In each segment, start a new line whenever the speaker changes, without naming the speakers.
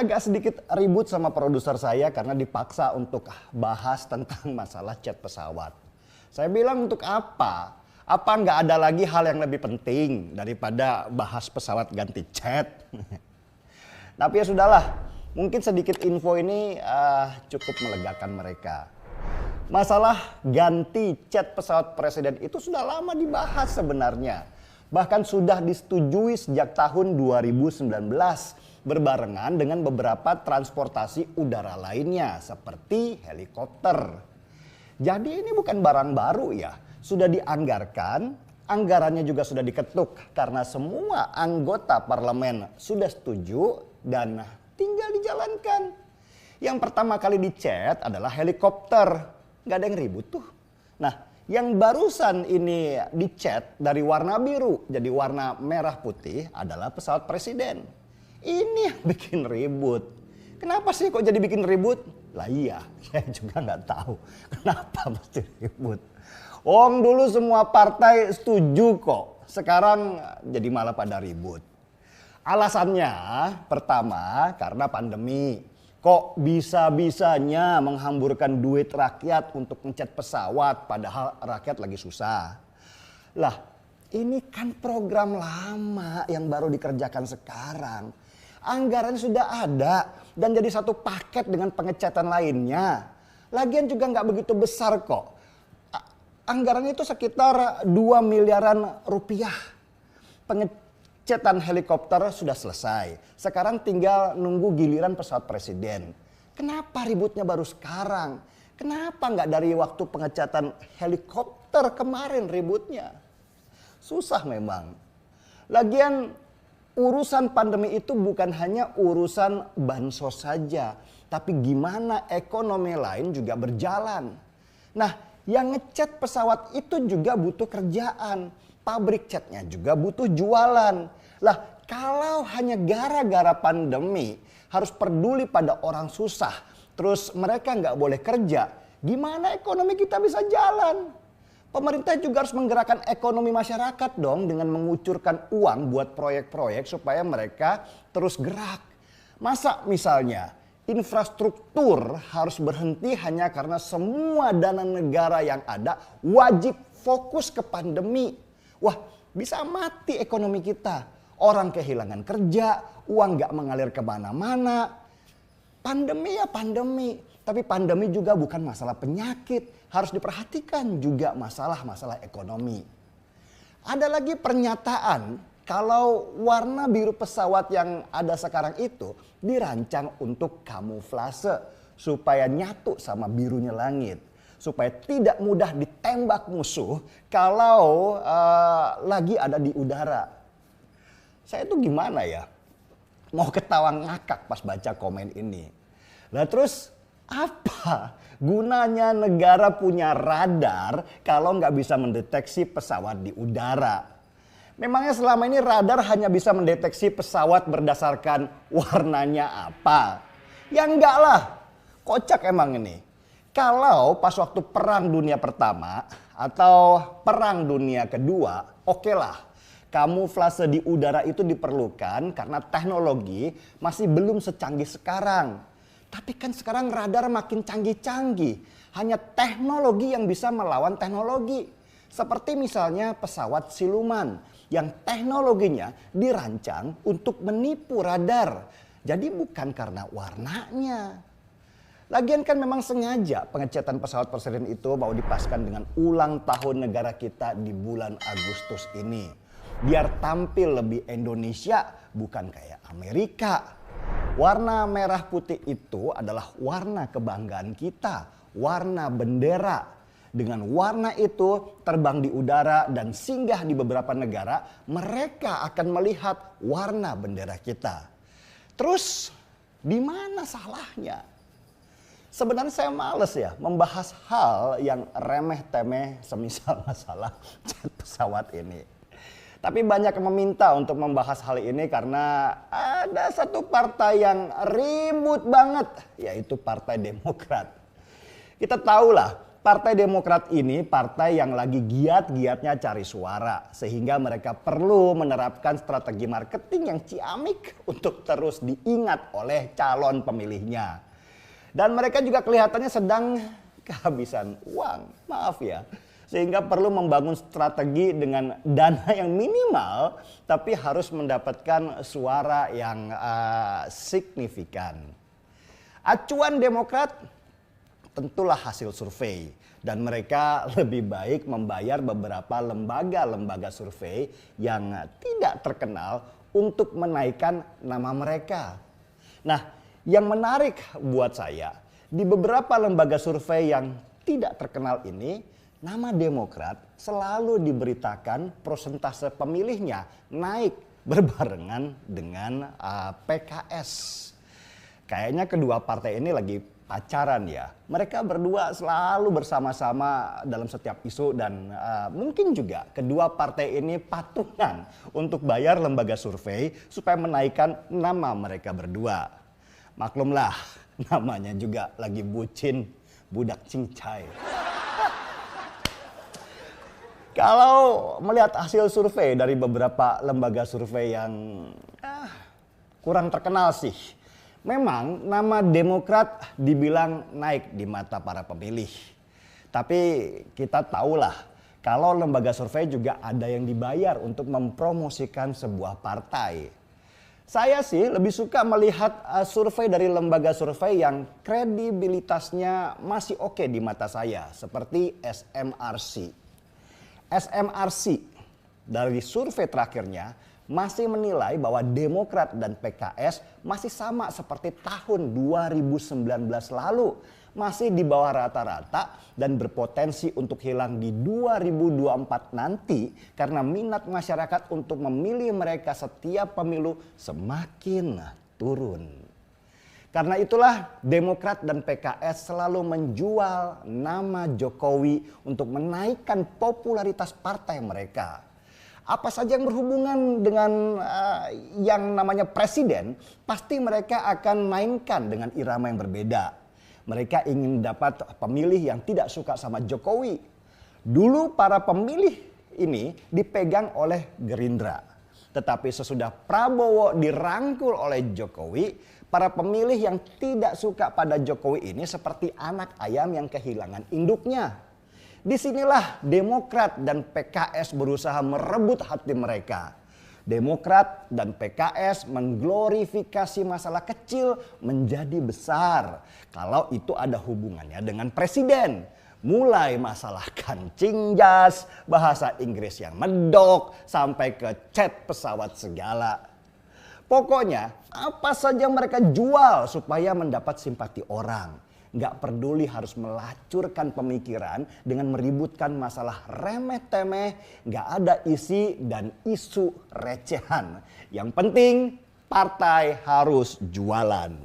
agak sedikit ribut sama produser saya karena dipaksa untuk bahas tentang masalah cat pesawat. Saya bilang untuk apa? Apa nggak ada lagi hal yang lebih penting daripada bahas pesawat ganti cat? Tapi ya sudahlah, mungkin sedikit info ini cukup melegakan mereka. Masalah ganti cat pesawat presiden itu sudah lama dibahas sebenarnya. Bahkan sudah disetujui sejak tahun 2019 berbarengan dengan beberapa transportasi udara lainnya seperti helikopter. Jadi ini bukan barang baru ya, sudah dianggarkan, anggarannya juga sudah diketuk karena semua anggota parlemen sudah setuju dan tinggal dijalankan. Yang pertama kali dicet adalah helikopter, nggak ada yang ribut tuh. Nah, yang barusan ini dicet dari warna biru jadi warna merah putih adalah pesawat presiden. Ini yang bikin ribut. Kenapa sih kok jadi bikin ribut? Lah iya, saya juga nggak tahu kenapa mesti ribut. Dulu semua partai setuju kok. Sekarang jadi malah pada ribut. Alasannya pertama karena pandemi. Kok bisa-bisanya menghamburkan duit rakyat untuk ngecat pesawat padahal rakyat lagi susah. Lah ini kan program lama yang baru dikerjakan sekarang. Anggaran sudah ada dan jadi satu paket dengan pengecatan lainnya. Lagian juga nggak begitu besar kok. Anggarannya itu sekitar 2 miliaran rupiah. Pengecatan helikopter sudah selesai. Sekarang tinggal nunggu giliran pesawat presiden. Kenapa ributnya baru sekarang? Kenapa nggak dari waktu pengecatan helikopter kemarin ributnya? Susah memang. Lagian urusan pandemi itu bukan hanya urusan bansos saja, tapi gimana ekonomi lain juga berjalan. Nah, yang ngecat pesawat itu juga butuh kerjaan. Pabrik catnya juga butuh jualan. Lah, kalau hanya gara-gara pandemi harus peduli pada orang susah, terus mereka nggak boleh kerja, gimana ekonomi kita bisa jalan? Pemerintah juga harus menggerakkan ekonomi masyarakat dong dengan mengucurkan uang buat proyek-proyek supaya mereka terus gerak. Masa misalnya infrastruktur harus berhenti hanya karena semua dana negara yang ada wajib fokus ke pandemi. Wah, bisa mati ekonomi kita. Orang kehilangan kerja, uang gak mengalir kemana-mana. Pandemi ya pandemi. Tapi pandemi juga bukan masalah penyakit. Harus diperhatikan juga masalah-masalah ekonomi. Ada lagi pernyataan kalau warna biru pesawat yang ada sekarang itu dirancang untuk kamuflase. Supaya nyatu sama birunya langit. Supaya tidak mudah ditembak musuh kalau lagi ada di udara. Saya tuh gimana ya? Mau ketawa ngakak pas baca komen ini. Lah terus apa gunanya negara punya radar kalau nggak bisa mendeteksi pesawat di udara? Memangnya selama ini radar hanya bisa mendeteksi pesawat berdasarkan warnanya apa? Ya enggak lah, kocak emang ini. Kalau pas waktu Perang Dunia Pertama atau Perang Dunia Kedua, oke lah. Kamuflase di udara itu diperlukan karena teknologi masih belum secanggih sekarang. Tapi kan sekarang radar makin canggih-canggih. Hanya teknologi yang bisa melawan teknologi. Seperti misalnya pesawat siluman yang teknologinya dirancang untuk menipu radar. Jadi bukan karena warnanya. Lagian kan memang sengaja pengecatan pesawat presiden itu mau dipaskan dengan ulang tahun negara kita di bulan Agustus ini. Biar tampil lebih Indonesia bukan kayak Amerika. Warna merah putih itu adalah warna kebanggaan kita, warna bendera. Dengan warna itu terbang di udara dan singgah di beberapa negara, mereka akan melihat warna bendera kita. Terus di mana salahnya? Sebenarnya saya males ya membahas hal yang remeh-temeh semisal masalah cat pesawat ini. Tapi banyak yang meminta untuk membahas hal ini karena ada satu partai yang ribut banget, yaitu Partai Demokrat. Kita tahulah Partai Demokrat ini partai yang lagi giat-giatnya cari suara. Sehingga mereka perlu menerapkan strategi marketing yang ciamik untuk terus diingat oleh calon pemilihnya. Dan mereka juga kelihatannya sedang kehabisan uang, maaf ya. Sehingga perlu membangun strategi dengan dana yang minimal tapi harus mendapatkan suara yang signifikan. Acuan Demokrat tentulah hasil survei dan mereka lebih baik membayar beberapa lembaga-lembaga survei yang tidak terkenal untuk menaikkan nama mereka. Nah, yang menarik buat saya, di beberapa lembaga survei yang tidak terkenal ini, nama Demokrat selalu diberitakan persentase pemilihnya naik berbarengan dengan PKS. Kayaknya kedua partai ini lagi pacaran ya. Mereka berdua selalu bersama-sama dalam setiap isu dan mungkin juga kedua partai ini patungan untuk bayar lembaga survei supaya menaikkan nama mereka berdua. Maklumlah, namanya juga lagi bucin, budak cincai. Kalau melihat hasil survei dari beberapa lembaga survei yang kurang terkenal sih, memang nama Demokrat dibilang naik di mata para pemilih. Tapi kita tahulah kalau lembaga survei juga ada yang dibayar untuk mempromosikan sebuah partai. Saya sih lebih suka melihat survei dari lembaga survei yang kredibilitasnya masih oke di mata saya, seperti SMRC. SMRC dari survei terakhirnya masih menilai bahwa Demokrat dan PKS masih sama seperti tahun 2019 lalu. Masih di bawah rata-rata dan berpotensi untuk hilang di 2024 nanti karena minat masyarakat untuk memilih mereka setiap pemilu semakin turun. Karena itulah Demokrat dan PKS selalu menjual nama Jokowi untuk menaikkan popularitas partai mereka. Apa saja yang berhubungan dengan yang namanya presiden, pasti mereka akan mainkan dengan irama yang berbeda. Mereka ingin dapat pemilih yang tidak suka sama Jokowi. Dulu para pemilih ini dipegang oleh Gerindra. Tetapi sesudah Prabowo dirangkul oleh Jokowi, para pemilih yang tidak suka pada Jokowi ini seperti anak ayam yang kehilangan induknya. Disinilah Demokrat dan PKS berusaha merebut hati mereka. Demokrat dan PKS mengglorifikasi masalah kecil menjadi besar. Kalau itu ada hubungannya dengan presiden. Mulai masalah kancing jas, bahasa Inggris yang medok, sampai ke cat pesawat segala. Pokoknya apa saja mereka jual supaya mendapat simpati orang. Nggak peduli harus melacurkan pemikiran dengan meributkan masalah remeh-temeh. Nggak ada isi dan isu recehan. Yang penting partai harus jualan.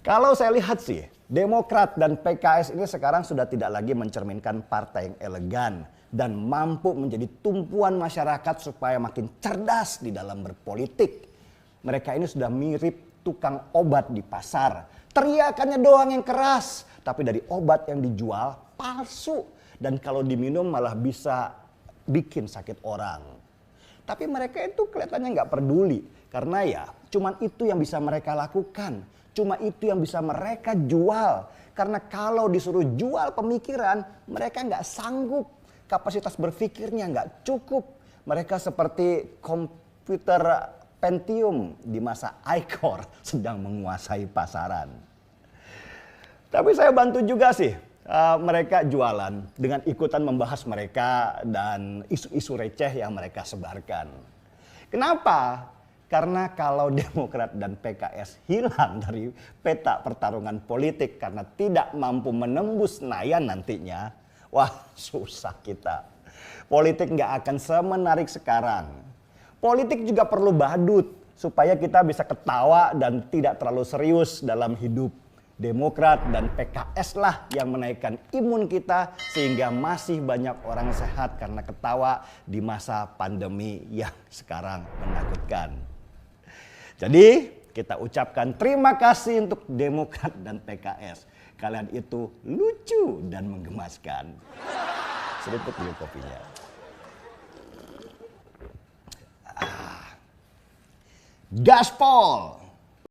Kalau saya lihat sih, Demokrat dan PKS ini sekarang sudah tidak lagi mencerminkan partai yang elegan dan mampu menjadi tumpuan masyarakat supaya makin cerdas di dalam berpolitik. Mereka ini sudah mirip tukang obat di pasar. Teriakannya doang yang keras, tapi dari obat yang dijual palsu. Dan kalau diminum malah bisa bikin sakit orang. Tapi mereka itu kelihatannya nggak peduli. Karena ya cuman itu yang bisa mereka lakukan. Cuma itu yang bisa mereka jual. Karena kalau disuruh jual pemikiran, mereka nggak sanggup. Kapasitas berpikirnya nggak cukup. Mereka seperti komputer Pentium di masa iCore sedang menguasai pasaran. Tapi saya bantu juga sih mereka jualan dengan ikutan membahas mereka dan isu-isu receh yang mereka sebarkan. Kenapa? Karena kalau Demokrat dan PKS hilang dari peta pertarungan politik karena tidak mampu menembus Senayan nantinya, wah susah kita. Politik nggak akan semenarik sekarang. Politik juga perlu badut supaya kita bisa ketawa dan tidak terlalu serius dalam hidup. Demokrat dan PKS lah yang menaikkan imun kita sehingga masih banyak orang sehat karena ketawa di masa pandemi yang sekarang menakutkan. Jadi Kita ucapkan terima kasih untuk Demokrat dan PKS. Kalian itu lucu dan menggemaskan. Seruput dulu kopinya. Gaspol.